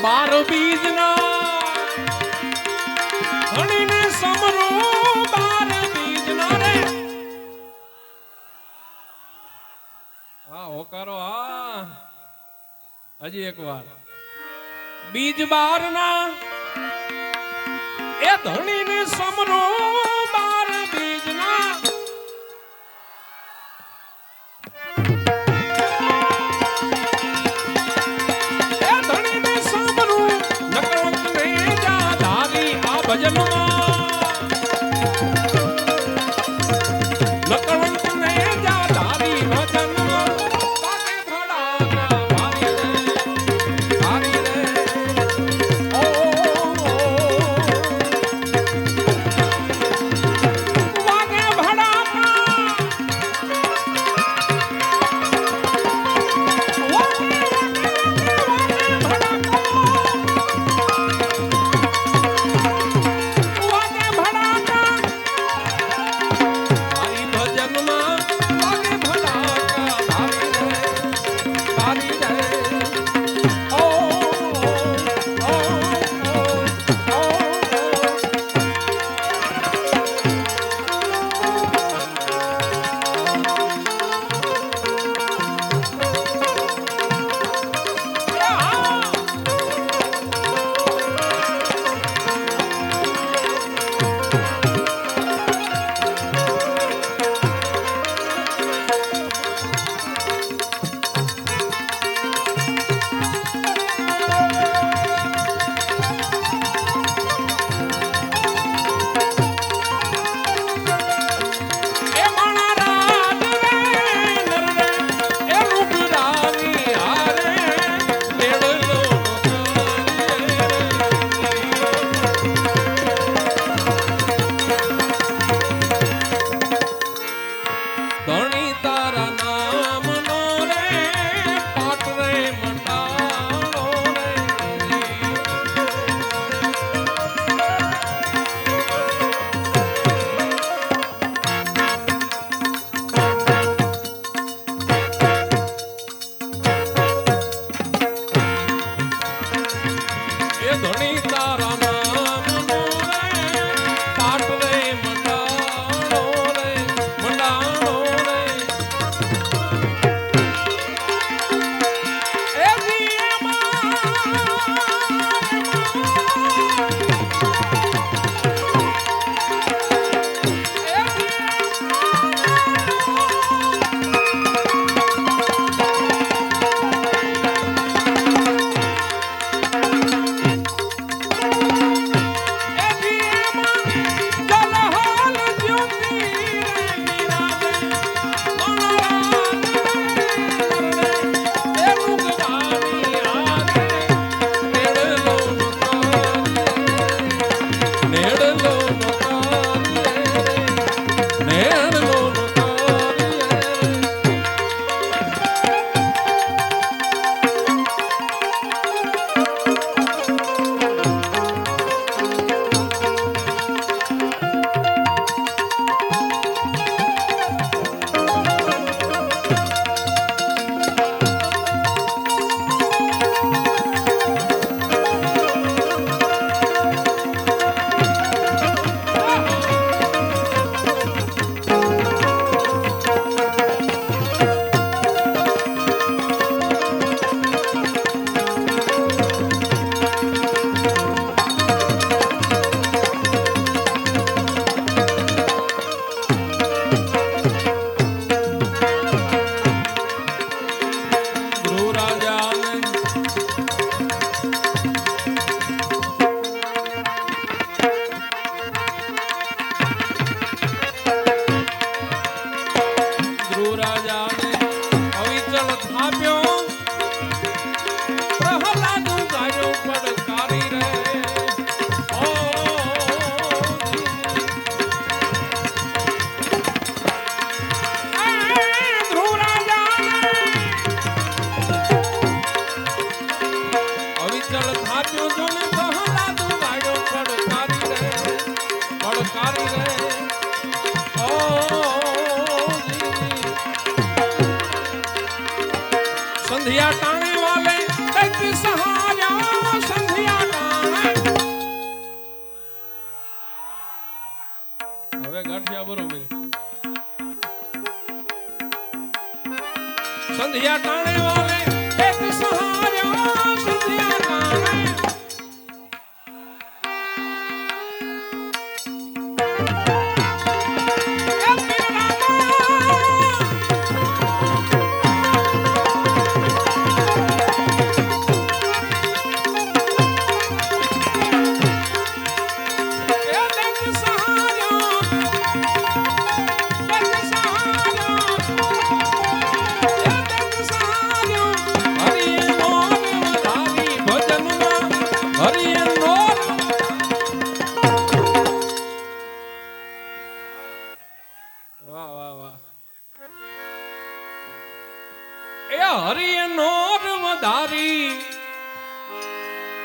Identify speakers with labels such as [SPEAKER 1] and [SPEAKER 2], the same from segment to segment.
[SPEAKER 1] બાર બીજના ધણીને સમરો બાર બીજના રે હા હોકારો હા હજી એક વાર બીજ બારના એ ધણીને સમરો બાર બીજના ભજનમાં નકળંત ને જા ધારી ભજનમાં વાગે ભડાકા ભારી રે ઓ વાગે ભડાકા संधिया टाणे वाले सहारा આ બરોબર સંધ્યા ટાણે વાલે એક સહાર્યો સંધ્યા ટાણે હરિ નોર વધારી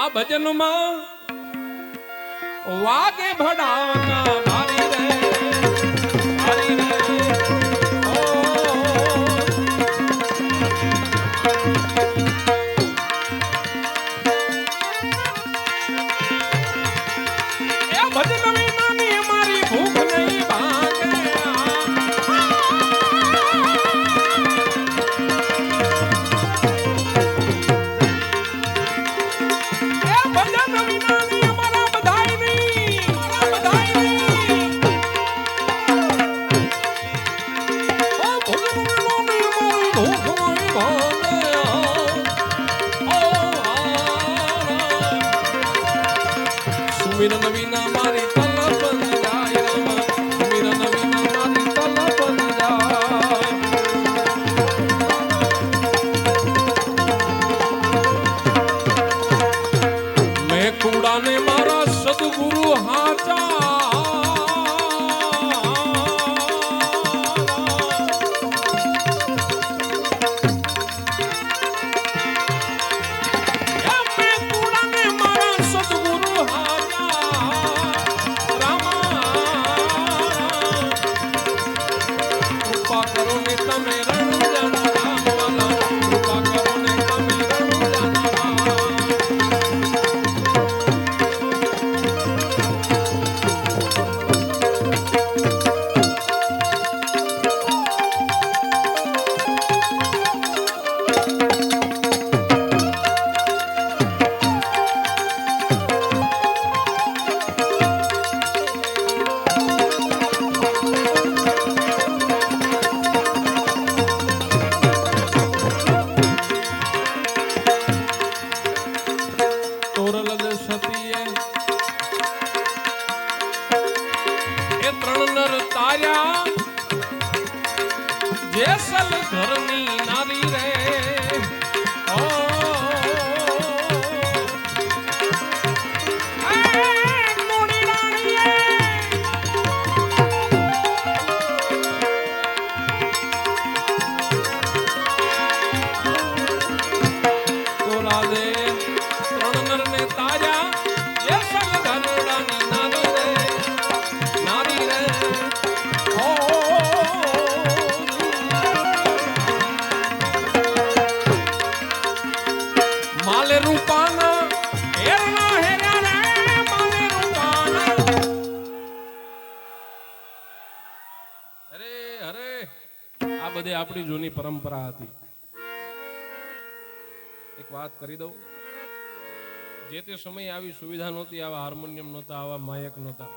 [SPEAKER 1] આ ભજનમાં વાગે ભડાકા મારી રે મારી રે ઓ એ ભજન વિનાની મારી ભૂખ નહીં ભાગે સુમિરન વિના મારી તલપ જાય રામા સુમિરન વિના મારી તલપ જાય મેં કુડાને મારા સદગુરુ હાચા જેસલ ઘરની નારી રે ઓ મોડી રાણીએ તોરા દે ત્રણ નરને તાજા જેસલ ઘરડાની નારી રે નારી રે ઓ માલે રૂપાના હેરના હેરા રે માલે રૂપાના અરે અરે આ બધી આપણી જૂની પરંપરા હતી. એક વાત કરી દઉં, જે તે સમયે આવી સુવિધા નહોતી, આવા હાર્મોનિયમ નહોતા, આવા માયક નહોતા,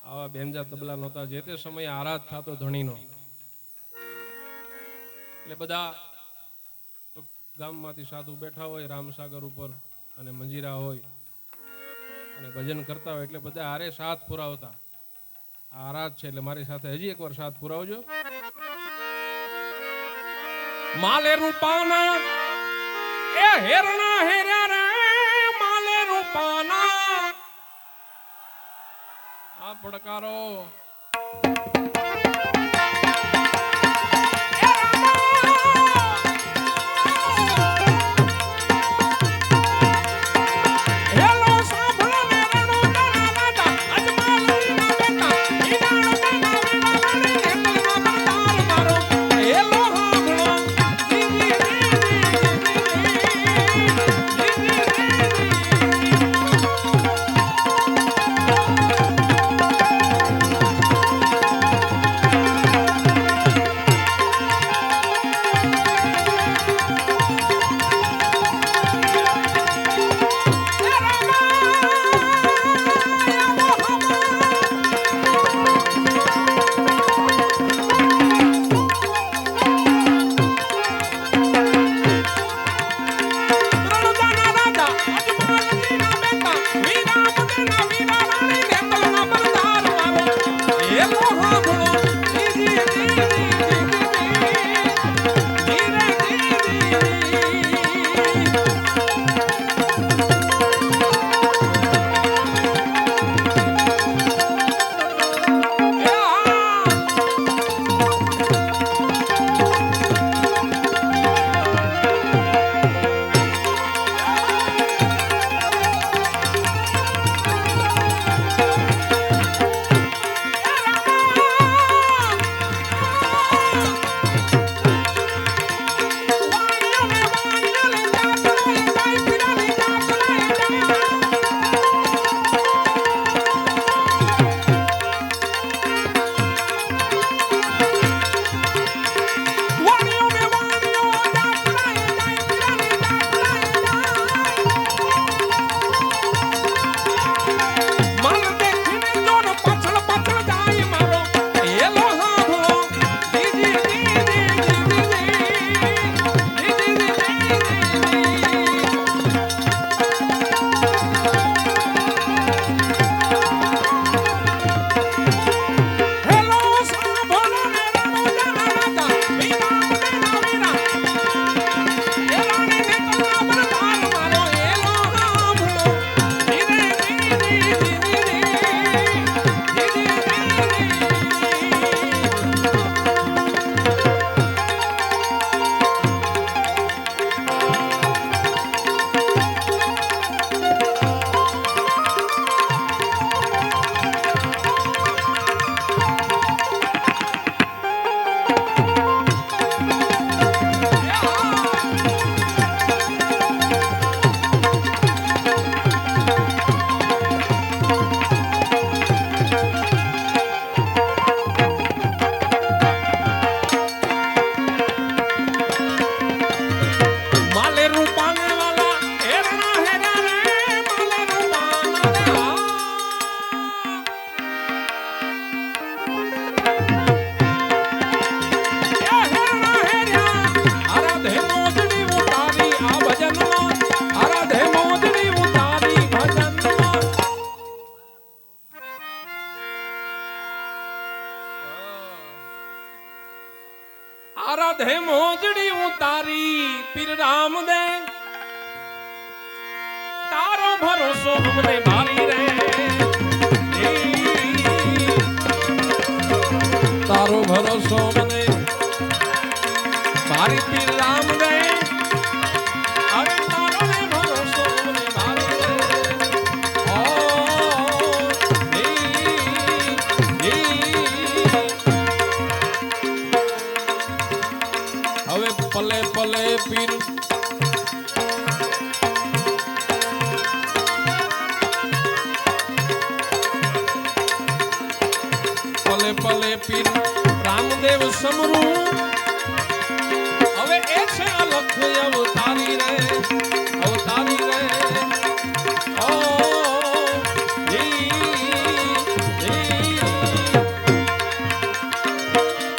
[SPEAKER 1] આવા બેન્જા તબલા નહોતા. જે તે સમયે આરાધ થતો ધણીનો એટલે બધા ગામમાંથી સાધુ બેઠા હોય રામસાગર ઉપર અને મંજીરા હોય અને ભજન કરતા હોય એટલે બધા હારે સાથ પુરાવતા. આ આરાધ છે એટલે મારી સાથે હજી એકવાર સાથ પુરાવજો. માલે રૂપાના એ હેરના હેર્યા રે માલે રૂપાના આ પડકારો પીર રામદેવ તારો ભરોસો અમને ભારી રે, તારો ભરોસો મને ભારી પીર રામદેવ, અરે તારો ને ભરોસો મને ભારી રે, ઓ હવે પલે પલે પીર પલે પલે પીર રામદેવ સમરું, હવે એ છે અલખ અવતારી રે, અવતારી રે, ઓ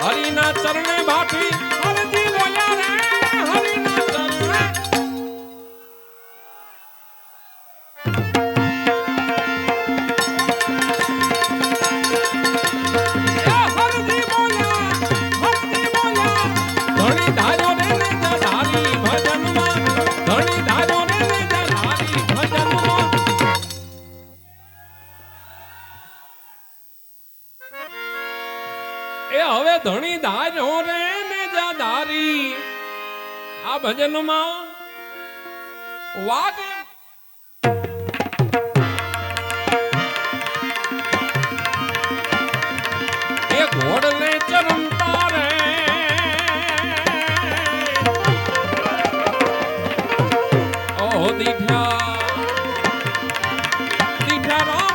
[SPEAKER 1] હરિના ચરણે ભાટી હરજી બોલ્યા રે, હરિના ચરણે હવે ધણી ધાર્યો રે ને જાધારી, આ ભજનમાં વાગે એ ઘોડને ચરમતા રે, ઓહો દીઠા દીઠા રામ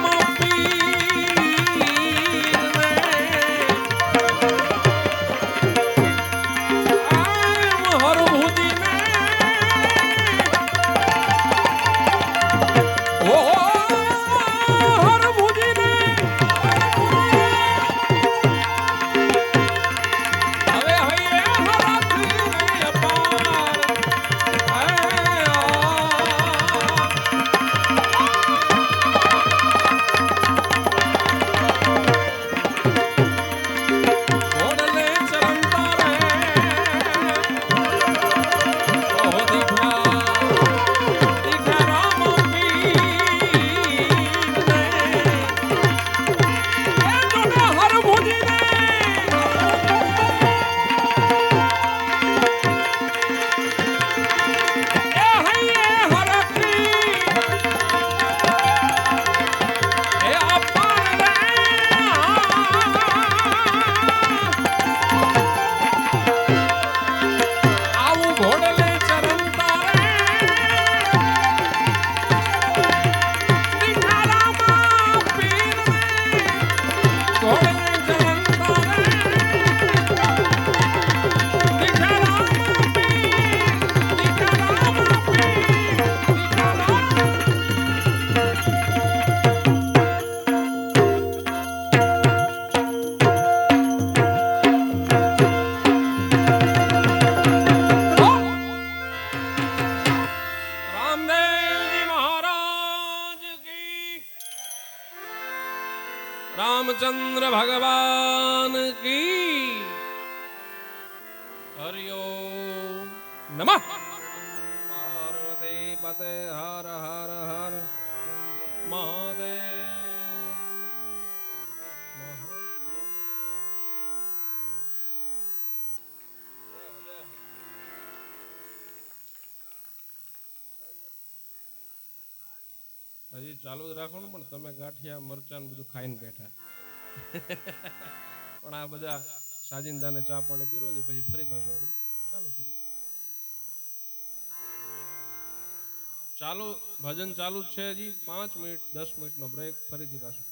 [SPEAKER 1] रामचंद्र भगवान की हरिओम नमः। पार्वती पते हर हर हर महादेव। હજી ચાલુ જ રાખવાનું પણ તમે ગાંઠિયા મરચાં બધું ખાઈને બેઠા પણ આ બધા સાજિંદાને ચા પાણી પીરો છે પછી ફરી પાછું આપણે ચાલુ કરીએ. ચાલુ ભજન ચાલુ જ છે, હજી 5 મિનિટ 10 મિનિટનો બ્રેક, ફરીથી પાછું